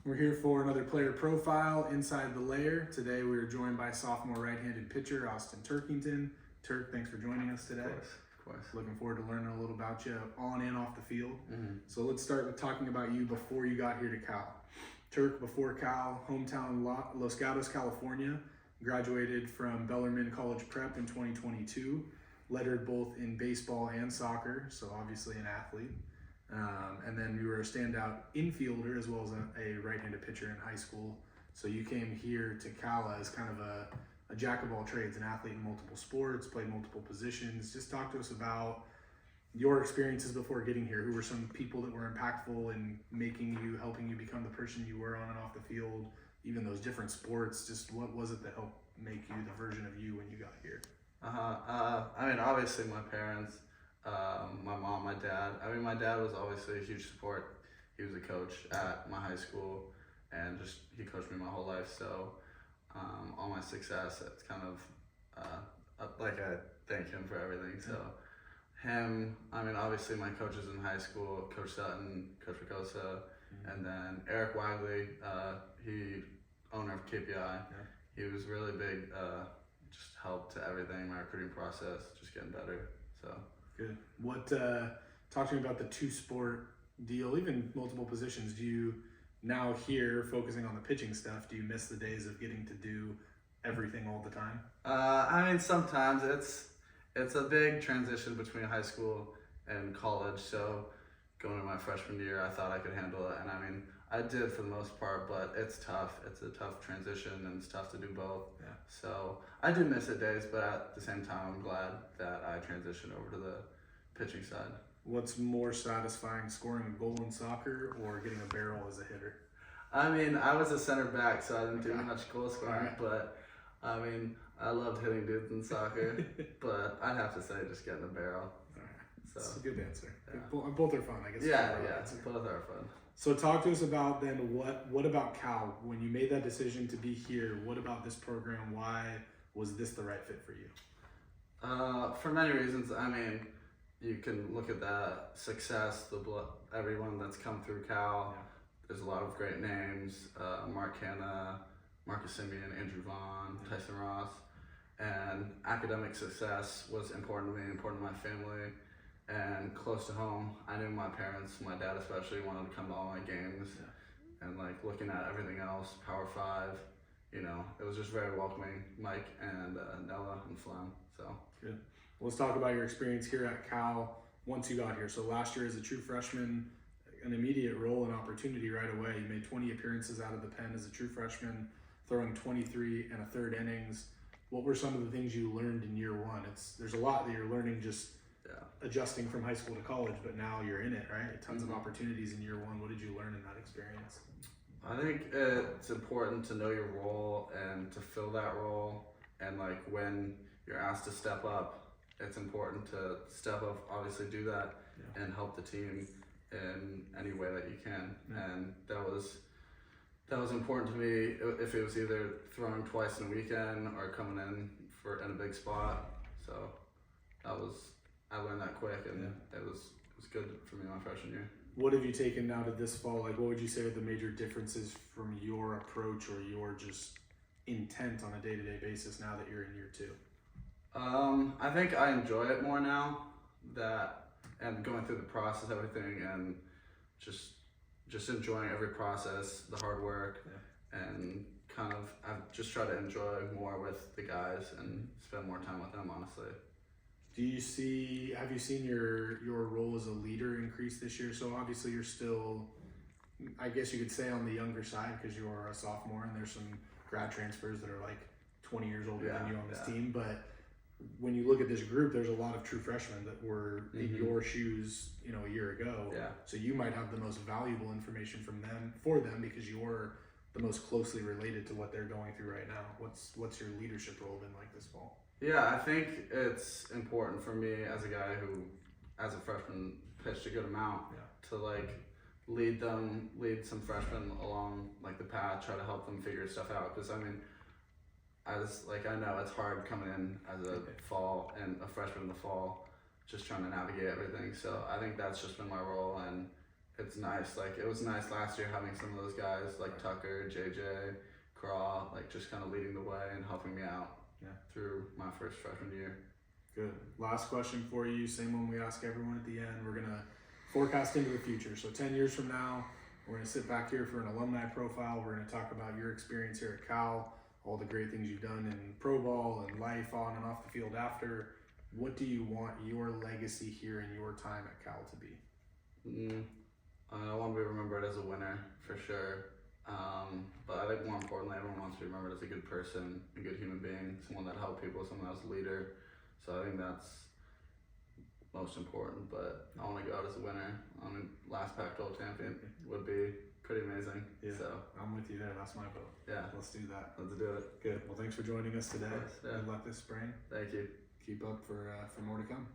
We're here for another player profile inside the Lair. Today we are joined by sophomore right-handed pitcher Austin Turkington. Turk, thanks for joining us today. Of course. Looking forward to learning a little about you on and off the field. Mm-hmm. So let's start with talking about you before you got here to Cal. Turk, before Cal, hometown Los Gatos, California, graduated from Bellarmine College Prep in 2022, lettered both in baseball and soccer, so obviously an athlete. And then you were a standout infielder as well as a right-handed pitcher in high school. So you came here to Cal as kind of a jack of all trades, an athlete in multiple sports, played multiple positions. Just talk to us about your experiences before getting here. Who were some people that were impactful in helping you become the person you were on and off the field, even those different sports? Just what was it that helped make you the version of you when you got here? Obviously my parents, my mom, my dad. My dad was obviously a huge support. He was a coach at my high school and he coached me my whole life. So all my success, it's kind of like I thank him for everything. So him, obviously my coaches in high school, Coach Sutton, Coach Picosa, and then Eric Wagley, he owner of KPI. Yeah. He was really big, just help to everything, my recruiting process, just getting better. So good. What talk to me about the two-sport deal, even multiple positions. Do you now here focusing on the pitching stuff? Do you miss the days of getting to do everything all the time? Sometimes it's a big transition between high school and college. So going to my freshman year, I thought I could handle it, and I did for the most part, but it's tough. It's a tough transition, and it's tough to do both. Yeah. So I do miss it days, but at the same time, I'm glad that I transitioned over to the pitching side. What's more satisfying, scoring a goal in soccer or getting a barrel as a hitter? I was a center back, so I didn't do much goal scoring, Right. but I loved hitting dudes in soccer, but I'd have to say just getting a barrel. So, that's a good answer. Yeah. Both are fun, I guess. Yeah, both are fun. So talk to us about then what about Cal? When you made that decision to be here, what about this program? Why was this the right fit for you? For many reasons. You can look at that success, everyone that's come through Cal. Yeah. There's a lot of great names, Mark Hanna, Marcus Simeon, Andrew Vaughn, Tyson Ross, and academic success was important to me, important to my family, and close to home. I knew my parents, my dad especially, wanted to come to all my games, and looking at everything else, Power 5, it was just very welcoming, Mike and Nella and Flem, so. Good. Well, let's talk about your experience here at Cal once you got here. So last year as a true freshman, an immediate role and opportunity right away. You made 20 appearances out of the pen as a true freshman, throwing 23 and a third innings. What were some of the things you learned in year one? There's a lot that you're learning just adjusting from high school to college, but now you're in it, right? Tons of opportunities in year one. What did you learn in that experience? I think it's important to know your role and to fill that role, and when you're asked to step up, it's important to step up, obviously do that, and help the team in any way that you can. And that was important to me. If it was either throwing twice in a weekend or coming in a big spot, so I learned that quick, and it was good for me my freshman year. What have you taken now to this fall? What would you say are the major differences from your approach or your just intent on a day-to-day basis now that you're in year two? I think I enjoy it more now, and going through the process, everything, and just enjoying every process, the hard work, and I've just tried to enjoy more with the guys and spend more time with them, honestly. Have you seen your role as a leader increase this year? So obviously you're still, I guess you could say, on the younger side because you're a sophomore and there's some grad transfers that are 20 years older than you on this team. But when you look at this group, there's a lot of true freshmen that were in your shoes, a year ago. Yeah. So you might have the most valuable information for them because you're the most closely related to what they're going through right now. What's your leadership role been like this fall? Yeah, I think it's important for me as a guy who, as a freshman, pitched a good amount to lead some freshmen along the path, try to help them figure stuff out. Because I know it's hard coming in as a fall and a freshman in the fall, just trying to navigate everything. So I think that's just been my role, and it's nice. Like it was nice last year having some of those guys like Tucker, JJ, Craw, like just kind of leading the way and helping me out through my first freshman year. Good. Last question for you, same one we ask everyone at the end. We're gonna forecast into the future. So 10 years from now, we're gonna sit back here for an alumni profile. We're gonna talk about your experience here at Cal, all the great things you've done in pro ball and life on and off the field after. What do you want your legacy here in your time at Cal to be? I want to be remembered as a winner for sure. But I think more importantly, everyone wants to be remembered as a good person, a good human being, someone that helped people, someone that was a leader. So I think that's most important. But I want to go out as a winner. I mean, last Pac-12 champion would be pretty amazing. Yeah, So I'm with you there. That's my vote. yeah, Let's do that. let's do it. Good. Well, thanks for joining us today. Of course, yeah. Good luck this spring. Thank you. Keep up for more to come.